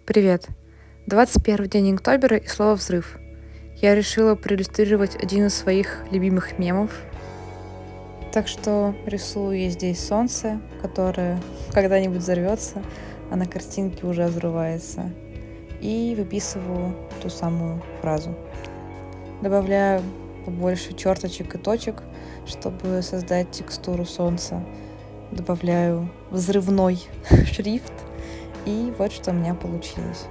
Привет! 21 день октября и слово «взрыв». Я решила проиллюстрировать один из своих любимых мемов. Так что рисую я здесь солнце, которое когда-нибудь взорвется, а на картинке уже взрывается. И выписываю ту самую фразу. Добавляю побольше черточек и точек, чтобы создать текстуру солнца. Добавляю взрывной шрифт. И вот что у меня получилось.